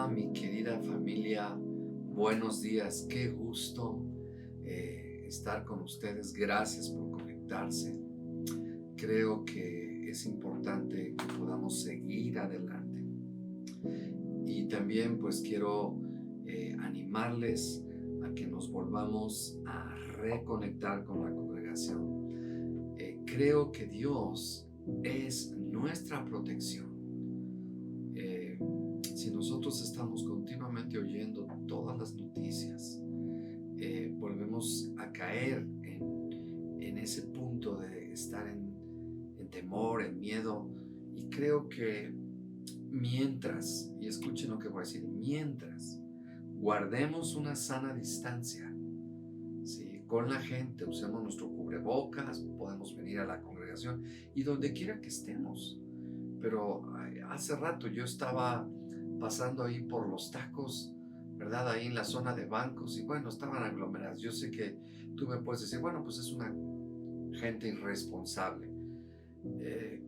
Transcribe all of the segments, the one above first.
Hola, mi querida familia, buenos días, qué gusto estar con ustedes, gracias por conectarse. Creo que es importante que podamos seguir adelante y también pues quiero animarles a que nos volvamos a reconectar con la congregación. Creo que Dios es nuestra protección. Si nosotros estamos continuamente oyendo todas las noticias, volvemos a caer en ese punto de estar en temor, en miedo. Y creo que mientras, y escuchen lo que voy a decir, mientras guardemos una sana distancia, ¿sí? Con la gente, usemos nuestro cubrebocas, podemos venir a la congregación y donde quiera que estemos. Pero hace rato yo estaba pasando ahí por los tacos, ¿verdad? Ahí en la zona de bancos y bueno, estaban aglomerados. Yo sé que tú me puedes decir, bueno, pues es una gente irresponsable. Eh,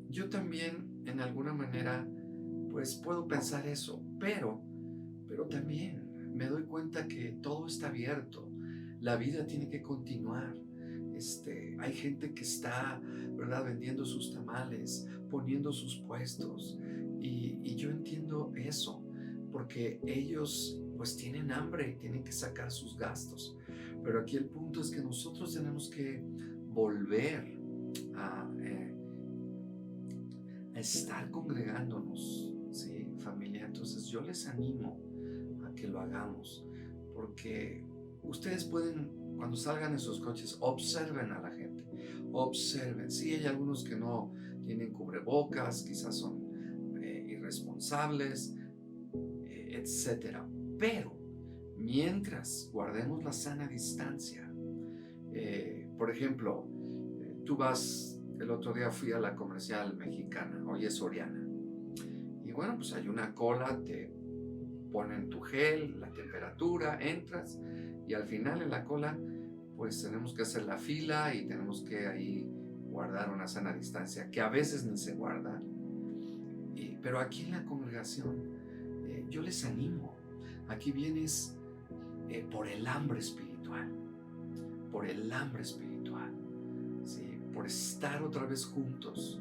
yo también, en alguna manera, pues puedo pensar eso, pero también me doy cuenta que todo está abierto. La vida tiene que continuar. Hay gente que está, ¿verdad?, vendiendo sus tamales, poniendo sus puestos. Y yo entiendo eso, porque ellos pues tienen hambre y tienen que sacar sus gastos. Pero aquí el punto es que nosotros tenemos que volver a, a estar congregándonos, ¿sí, familia? Entonces yo les animo a que lo hagamos, porque ustedes pueden, cuando salgan en sus coches, observen a la gente, observen. Sí, hay algunos que no tienen cubrebocas, quizás son irresponsables, etcétera. Pero mientras guardemos la sana distancia, por ejemplo, tú vas, el otro día fui a la comercial mexicana, hoy es Soriana, y bueno, pues hay una cola, te ponen tu gel, la temperatura, entras y al final en la cola pues tenemos que hacer la fila y tenemos que ahí guardar una sana distancia que a veces ni se guarda. Pero aquí en la congregación yo les animo, aquí vienes por el hambre espiritual, por el hambre espiritual, ¿sí? Por estar otra vez juntos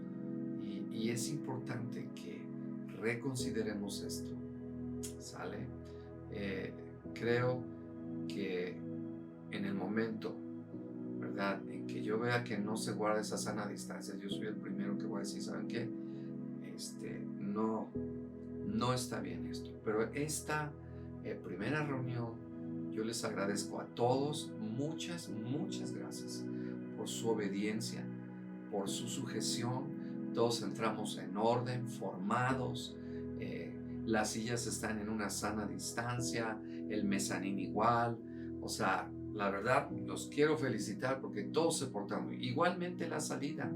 y es importante que reconsideremos esto. ¿Sale? Creo que en el momento, ¿verdad?, en que yo vea que no se guarda esa sana distancia, yo soy el primero que voy a decir, ¿saben qué? No está bien esto. Pero esta primera reunión, yo les agradezco a todos, muchas gracias por su obediencia, por su sujeción. Todos entramos en orden, formados. Las sillas están en una sana distancia, el mezanín igual. O sea, la verdad, los quiero felicitar porque todos se portaron muy bien. Igualmente la salida.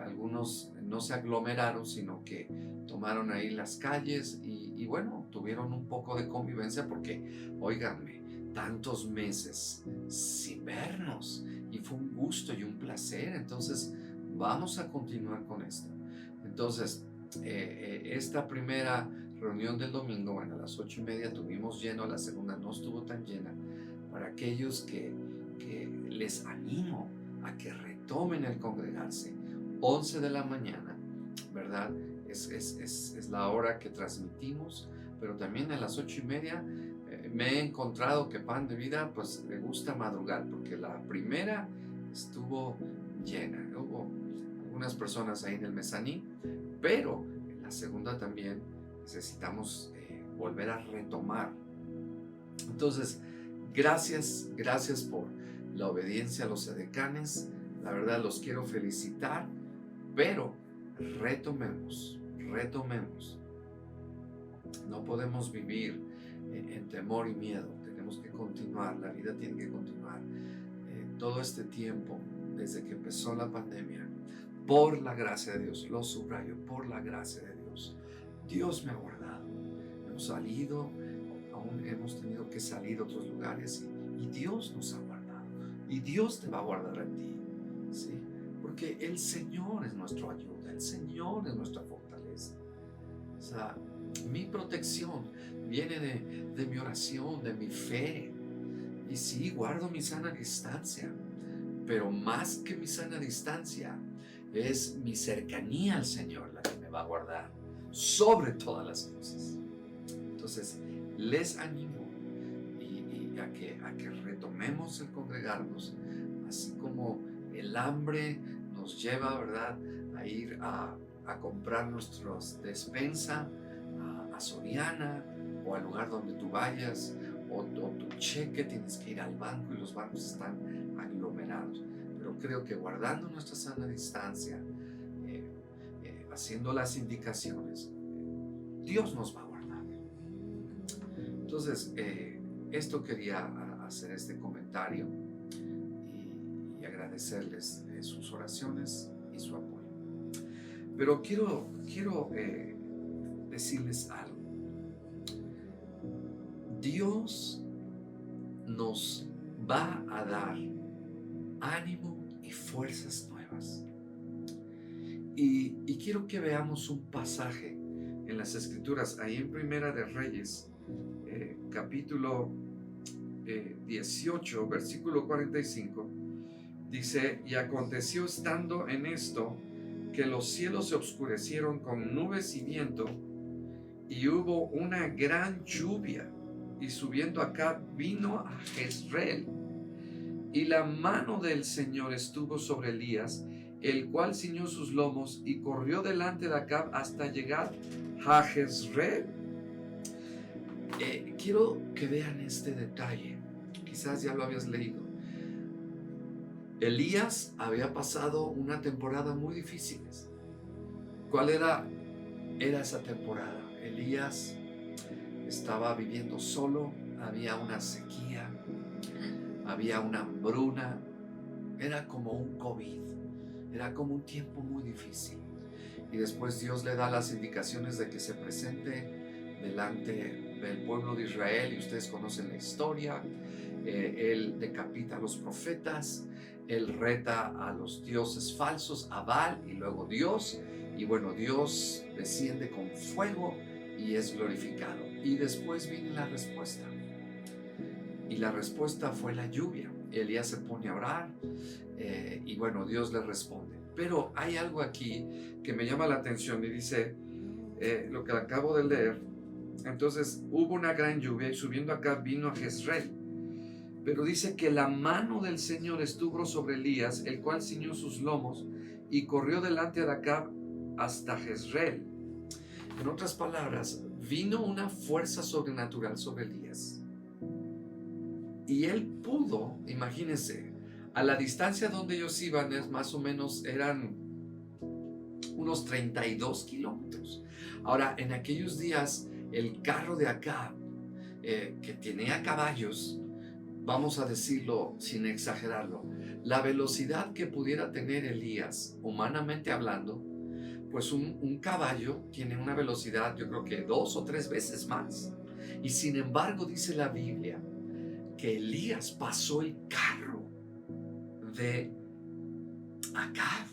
Algunos no se aglomeraron, sino que tomaron ahí las calles y bueno, tuvieron un poco de convivencia porque, óiganme, tantos meses sin vernos y fue un gusto y un placer. Entonces, vamos a continuar con esto. Entonces, esta primera reunión del domingo, bueno, a las 8:30 tuvimos lleno, la segunda no estuvo tan llena. Para aquellos que les animo a que retomen el congregarse, 11 de la mañana, ¿verdad? Es la hora que transmitimos, pero también a las 8:30 me he encontrado que Pan de Vida pues le gusta madrugar, porque la primera estuvo llena, hubo algunas personas ahí en el mezanín, pero en la segunda también necesitamos volver a retomar. Entonces, gracias por la obediencia a los edecanes, la verdad los quiero felicitar, pero retomemos. No podemos vivir en temor y miedo, tenemos que continuar, la vida tiene que continuar. Todo este tiempo, desde que empezó la pandemia, por la gracia de Dios, lo subrayo, por la gracia de Dios, Dios me ha guardado. Hemos salido, aún hemos tenido que salir a otros lugares y Dios nos ha guardado. Y Dios te va a guardar a ti, ¿sí? Porque el Señor es nuestra ayuda, el Señor es nuestra fortaleza. O sea, Mi protección viene de mi oración, de mi fe. Y sí, guardo mi sana distancia, pero más que mi sana distancia, es mi cercanía al Señor la que me va a guardar sobre todas las cosas. Entonces, les animo y a que retomemos el congregarnos, así como el hambre nos lleva, ¿verdad?, a ir a comprar nuestros despensa a Soriana o al lugar donde tú vayas, o tu cheque tienes que ir al banco y los bancos están aglomerados. Pero creo que guardando nuestra sana distancia, haciendo las indicaciones, Dios nos va a guardar. Entonces, esto quería hacer este comentario y agradecerles sus oraciones y su apoyo. Pero quiero decirles algo. Dios nos va a dar ánimo y fuerzas nuevas. Y quiero que veamos un pasaje en las Escrituras, ahí en Primera de Reyes, capítulo 18, versículo 45, dice: y aconteció estando en esto, que los cielos se oscurecieron con nubes y viento, y hubo una gran lluvia, y subiendo acá vino a Jezreel, y la mano del Señor estuvo sobre Elías, el cual ciñó sus lomos y corrió delante de Acab hasta llegar a Jezreel. Quiero que vean este detalle. Quizás ya lo habías leído. Elías había pasado una temporada muy difícil. ¿Cuál era esa temporada? Elías estaba viviendo solo, había una sequía, había una hambruna, era como un COVID, era como un tiempo muy difícil. Y después Dios le da las indicaciones de que se presente delante del pueblo de Israel, y ustedes conocen la historia. Él decapita a los profetas, él reta a los dioses falsos, a Baal y luego Dios, y bueno, Dios desciende con fuego y es glorificado. Y después viene la respuesta, y la respuesta fue la lluvia. Elías se pone a orar, y bueno, Dios le responde. Pero hay algo aquí que me llama la atención, y dice lo que acabo de leer. Entonces hubo una gran lluvia, y subiendo acá vino a Jezreel. Pero dice que la mano del Señor estuvo sobre Elías, el cual ciñó sus lomos y corrió delante de Acab hasta Jezreel. En otras palabras, vino una fuerza sobrenatural sobre Elías. Y él pudo, imagínense, a la distancia donde ellos iban, más o menos eran unos 32 kilómetros. Ahora, en aquellos días, el carro de Acab, que tenía caballos, vamos a decirlo sin exagerarlo, la velocidad que pudiera tener Elías, humanamente hablando, pues un caballo tiene una velocidad, yo creo que 2 o 3 veces más. Y sin embargo, dice la Biblia que Elías pasó el carro de Acab.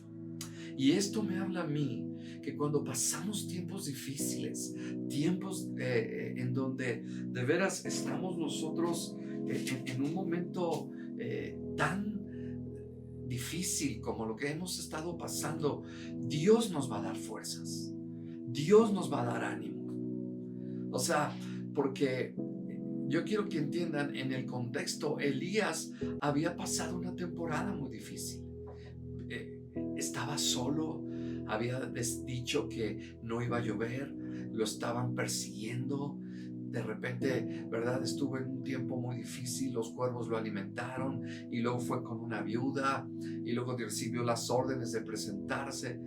Y esto me habla a mí que cuando pasamos tiempos difíciles, tiempos en donde de veras estamos nosotros en un momento tan difícil como lo que hemos estado pasando, Dios nos va a dar fuerzas, Dios nos va a dar ánimo. O sea, porque yo quiero que entiendan, en el contexto, Elías había pasado una temporada muy difícil. Estaba solo, había dicho que no iba a llover, lo estaban persiguiendo. De repente, ¿verdad?, estuvo en un tiempo muy difícil, los cuervos lo alimentaron, y luego fue con una viuda, y luego recibió las órdenes de presentarse,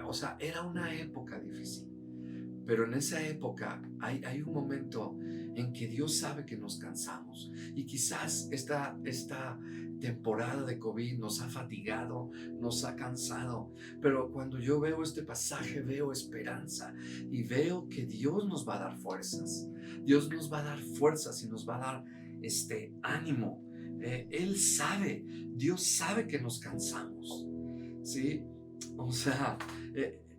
o sea, era una época difícil. Pero en esa época hay un momento en que Dios sabe que nos cansamos, y quizás esta temporada de COVID nos ha fatigado, nos ha cansado, pero cuando yo veo este pasaje veo esperanza y veo que Dios nos va a dar fuerzas. Dios nos va a dar fuerzas y nos va a dar ánimo. Él sabe, Dios sabe que nos cansamos, ¿sí? O sea,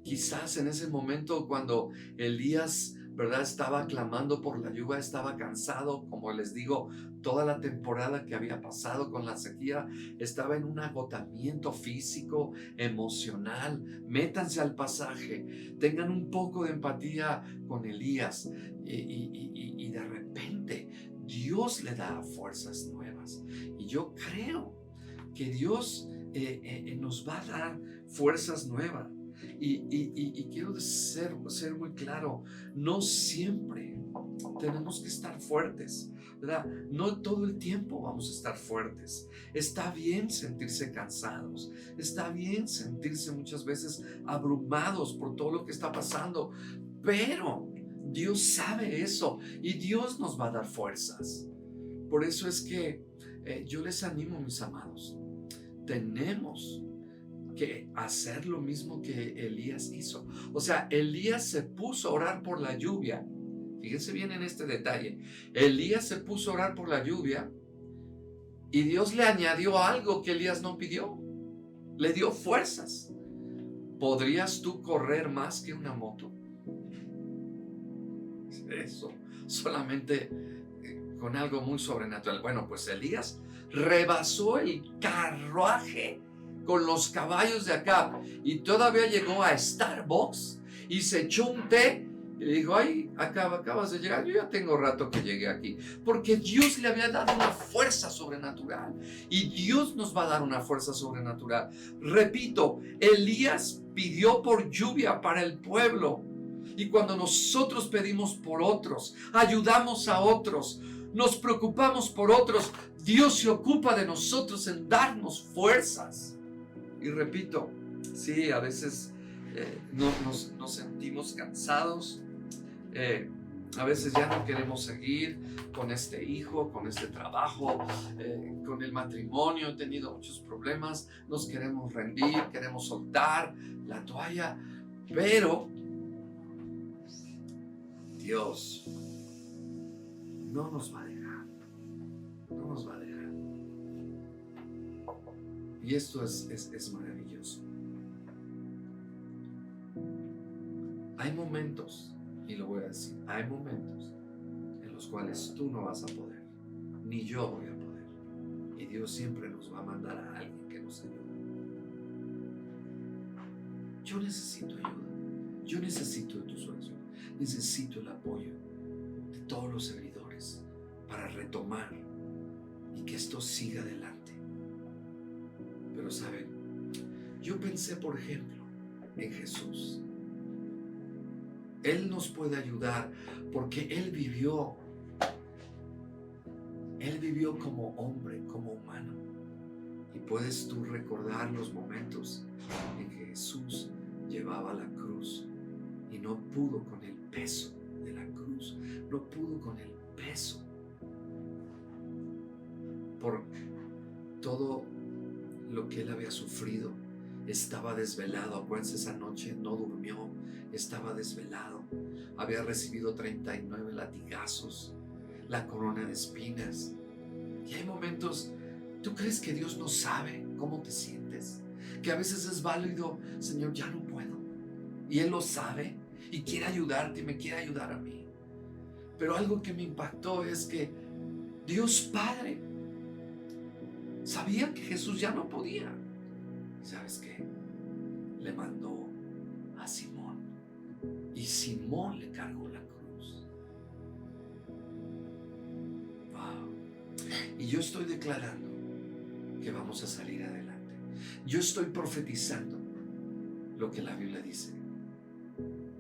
Quizás en ese momento cuando Elías, ¿verdad?, estaba clamando por la lluvia, estaba cansado, como les digo, toda la temporada que había pasado con la sequía, estaba en un agotamiento físico, emocional. Métanse al pasaje, tengan un poco de empatía con Elías y de repente Dios le da fuerzas nuevas. Y yo creo que Dios nos va a dar fuerzas nuevas. Y quiero ser muy claro, no siempre tenemos que estar fuertes, ¿verdad? No todo el tiempo vamos a estar fuertes. Está bien sentirse cansados, está bien sentirse muchas veces abrumados por todo lo que está pasando, pero Dios sabe eso y Dios nos va a dar fuerzas. Por eso es que yo les animo, mis amados, tenemos que hacer lo mismo que Elías hizo. O sea, Elías se puso a orar por la lluvia. Fíjense bien en este detalle. Elías se puso a orar por la lluvia y Dios le añadió algo que Elías no pidió. Le dio fuerzas. ¿Podrías tú correr más que una moto? Eso, solamente con algo muy sobrenatural. Bueno, pues Elías rebasó el carruaje con los caballos de Acab y todavía llegó a Starbucks y se echó un té y le dijo: ay, acabas de llegar, yo ya tengo rato que llegué aquí, porque Dios le había dado una fuerza sobrenatural y Dios nos va a dar una fuerza sobrenatural. Repito, Elías pidió por lluvia para el pueblo, y cuando nosotros pedimos por otros, ayudamos a otros, nos preocupamos por otros, Dios se ocupa de nosotros en darnos fuerzas. Y repito, sí, a veces nos sentimos cansados, a veces ya no queremos seguir con este hijo, con este trabajo, con el matrimonio. He tenido muchos problemas, nos queremos rendir, queremos soltar la toalla, pero Dios no nos va a dejar, no nos va a dejar. Y esto es maravilloso. Hay momentos, y lo voy a decir, hay momentos en los cuales tú no vas a poder, ni yo voy a poder. Y Dios siempre nos va a mandar a alguien que nos ayude. Yo necesito ayuda, yo necesito de tus oraciones, necesito el apoyo de todos los servidores para retomar y que esto siga adelante. Pero saben, yo pensé, por ejemplo, en Jesús. Él nos puede ayudar porque Él vivió como hombre, como humano. Y puedes tú recordar los momentos en que Jesús llevaba la cruz y no pudo con el peso de la cruz, no pudo con el peso por todo lo que Él había sufrido. Estaba desvelado, acuérdense, esa noche no durmió, estaba desvelado, había recibido 39 latigazos, la corona de espinas. Y hay momentos, ¿tú crees que Dios no sabe cómo te sientes? Que a veces es válido: Señor, ya no puedo. Y Él lo sabe y quiere ayudarte y me quiere ayudar a mí. Pero algo que me impactó es que Dios Padre sabía que Jesús ya no podía. ¿Sabes qué? Le mandó a Simón y Simón le cargó la cruz. Wow. Y yo estoy declarando que vamos a salir adelante. Yo estoy profetizando lo que la Biblia dice.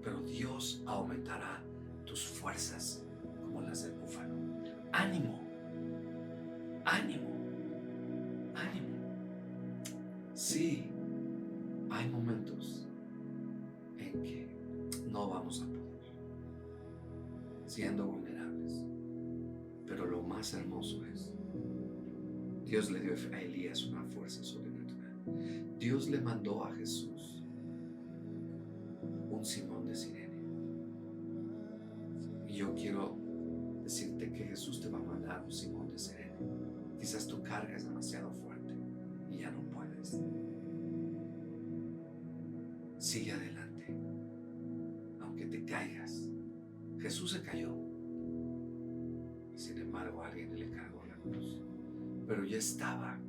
Pero Dios aumentará tus fuerzas como las del búfalo. Ánimo, ánimo, ánimo. Sí, hay momentos en que no vamos a poder, siendo vulnerables. Pero lo más hermoso es, Dios le dio a Elías una fuerza sobrenatural. Dios le mandó a Jesús un Simón de Cirene. Y yo quiero decirte que Jesús te va a mandar un Simón de Cirene. Quizás tu carga es demasiado fuerte y ya no puedes. Sigue adelante. Jesús se cayó. Y sin embargo alguien le cargó la cruz. Pero ya estaba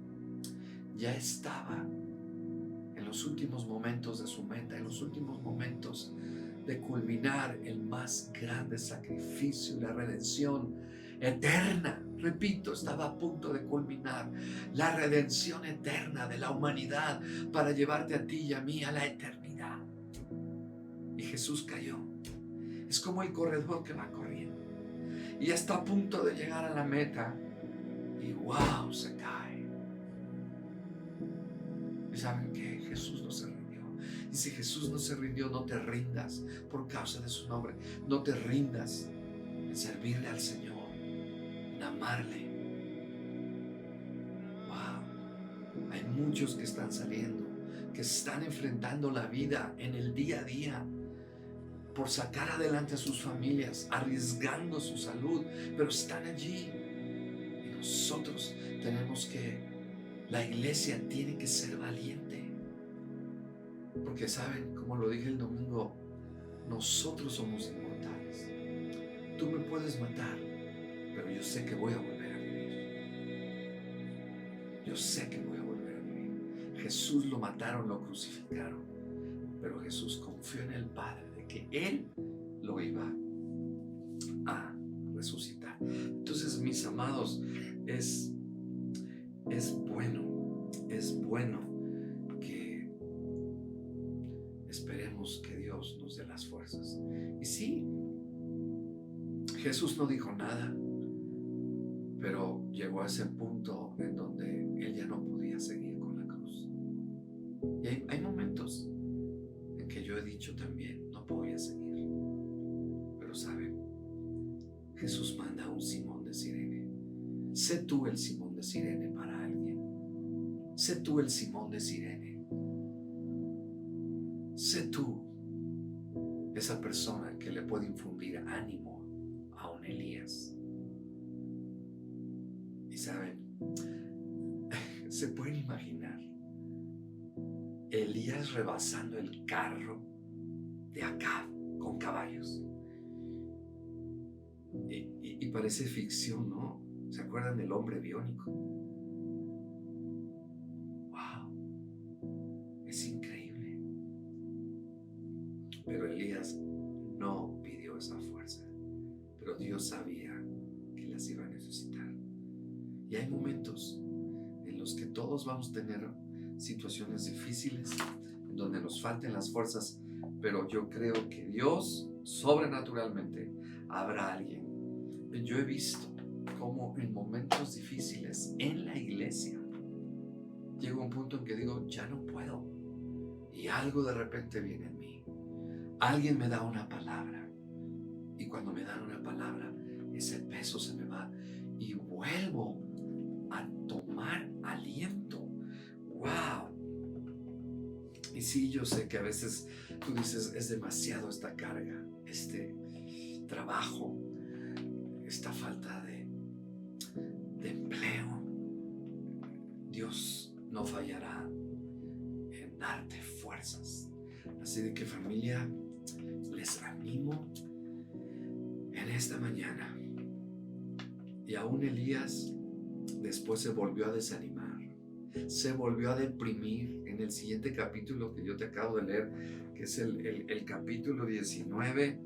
en los últimos momentos de su meta, en los últimos momentos de culminar el más grande sacrificio, la redención eterna. Repito, estaba a punto de culminar la redención eterna de la humanidad para llevarte a ti y a mí a la eternidad. Y Jesús cayó. Es como el corredor que va corriendo y ya está a punto de llegar a la meta y ¡wow! Se cae. ¿Y saben qué? Jesús no se rindió. Y si Jesús no se rindió, no te rindas por causa de su nombre. No te rindas en servirle al Señor, en amarle. ¡Wow! Hay muchos que están saliendo, que están enfrentando la vida en el día a día por sacar adelante a sus familias, arriesgando su salud, pero están allí. Y nosotros tenemos que, la iglesia tiene que ser valiente. Porque saben, como lo dije el domingo, nosotros somos inmortales. Tú me puedes matar, pero yo sé que voy a volver a vivir. Yo sé que voy a volver a vivir. Jesús lo mataron, lo crucificaron, pero Jesús confió en el Padre de que Él lo iba a resucitar. Entonces, mis amados, es bueno que esperemos que Dios nos dé las fuerzas. Y sí, Jesús no dijo nada, pero llegó a ese punto en donde Él ya no podía seguir con la cruz. Y hay momentos en que yo he dicho también, no voy a seguir. Pero saben, Jesús manda a un Simón de Cirene. Sé tú el Simón de Cirene para alguien. Sé tú el Simón de Cirene. Sé tú esa persona que le puede infundir ánimo a un Elías. Y saben, se pueden imaginar Elías rebasando el carro de Acab con caballos. Y parece ficción, ¿no? ¿Se acuerdan del hombre biónico? ¡Wow! Es increíble. Pero Elías no pidió esa fuerza. Pero Dios sabía que las iba a necesitar. Y hay momentos en los que todos vamos a tener situaciones difíciles, en donde nos falten las fuerzas, pero yo creo que Dios sobrenaturalmente habrá alguien. Yo he visto cómo en momentos difíciles en la iglesia llega un punto en que digo, ya no puedo, y algo de repente viene en mí. Alguien me da una palabra, y cuando me dan una palabra, ese peso se me va y vuelvo a tomar aliento. ¡Wow! Y sí, yo sé que a veces tú dices, es demasiado esta carga, este trabajo, esta falta de empleo. Dios no fallará en darte fuerzas. Así de que, familia, les animo en esta mañana. Y aún Elías después se volvió a desanimar, se volvió a deprimir. En el siguiente capítulo que yo te acabo de leer, que es el capítulo 19,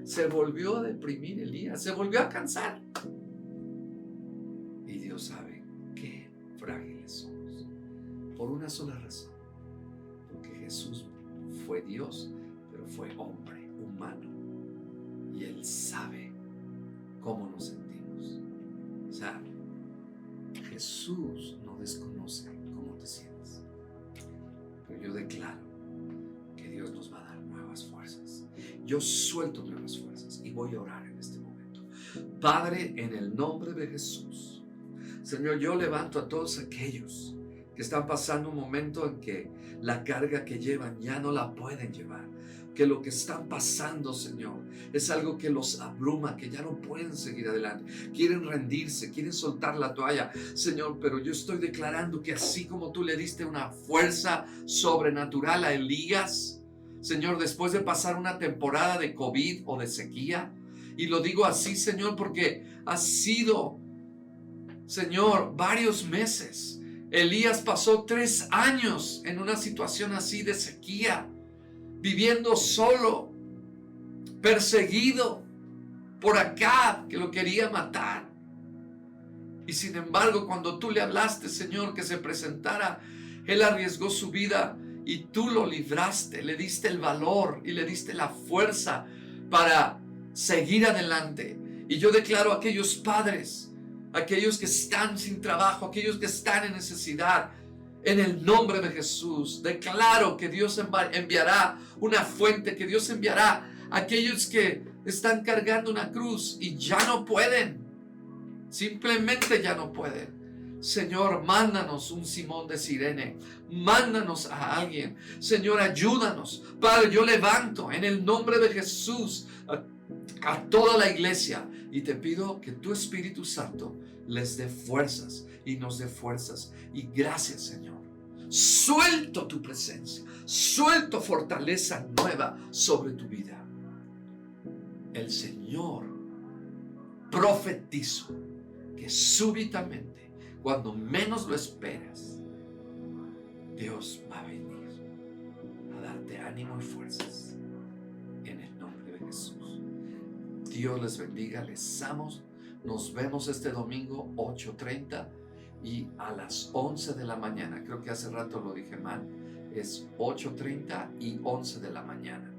se volvió a deprimir Elías, se volvió a cansar. Y Dios sabe qué frágiles somos, por una sola razón, porque Jesús fue Dios, pero fue hombre, humano, y Él sabe cómo nos sentimos. O sea, Jesús no desconoce cómo te sientes, pero yo declaro que Dios nos va a dar nuevas fuerzas. Yo suelto nuevas fuerzas y voy a orar en este momento. Padre, en el nombre de Jesús, Señor, yo levanto a todos aquellos que están pasando un momento en que la carga que llevan ya no la pueden llevar, que lo que están pasando, Señor, es algo que los abruma, que ya no pueden seguir adelante, quieren rendirse, quieren soltar la toalla, Señor, pero yo estoy declarando que así como tú le diste una fuerza sobrenatural a Elías, Señor, después de pasar una temporada de COVID o de sequía. Y lo digo así, Señor, porque ha sido, Señor, varios meses. Elías pasó 3 años en una situación así de sequía, viviendo solo, perseguido por Acab, que lo quería matar. Y sin embargo, cuando tú le hablaste, Señor, que se presentara, él arriesgó su vida y tú lo libraste, le diste el valor y le diste la fuerza para seguir adelante. Y yo declaro a aquellos padres, aquellos que están sin trabajo, aquellos que están en necesidad, en el nombre de Jesús, declaro que Dios enviará una fuente, que Dios enviará a aquellos que están cargando una cruz y ya no pueden, simplemente ya no pueden. Señor, mándanos un Simón de Cirene, mándanos a alguien. Señor, ayúdanos. Padre, yo levanto en el nombre de Jesús a toda la iglesia y te pido que tu Espíritu Santo les dé fuerzas y nos dé fuerzas. Y gracias, Señor. Suelto tu presencia, suelto fortaleza nueva sobre tu vida. El Señor profetizó que súbitamente, cuando menos lo esperas, Dios va a venir a darte ánimo y fuerzas en el nombre de Jesús. Dios les bendiga, les amo. Nos vemos este domingo 8:30 y a las 11 de la mañana. Creo que hace rato lo dije mal. Es 8:30 y 11 de la mañana.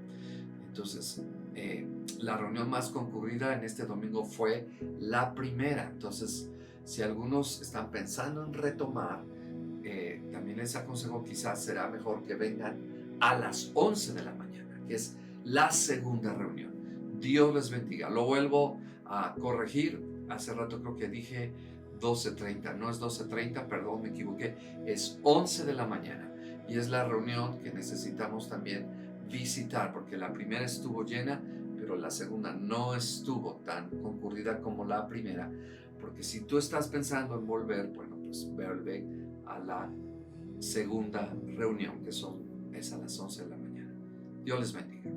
Entonces, la reunión más concurrida en este domingo fue la primera. Entonces, si algunos están pensando en retomar, también les aconsejo, quizás será mejor que vengan a las 11 de la mañana, que es la segunda reunión. Dios les bendiga. Lo vuelvo a corregir. Hace rato creo que dije 12:30. No es 12:30, perdón, me equivoqué. Es 11 de la mañana. Y es la reunión que necesitamos también visitar, porque la primera estuvo llena, pero la segunda no estuvo tan concurrida como la primera. Porque si tú estás pensando en volver, bueno, pues vuelve a la segunda reunión, que es a las 11 de la mañana. Dios les bendiga.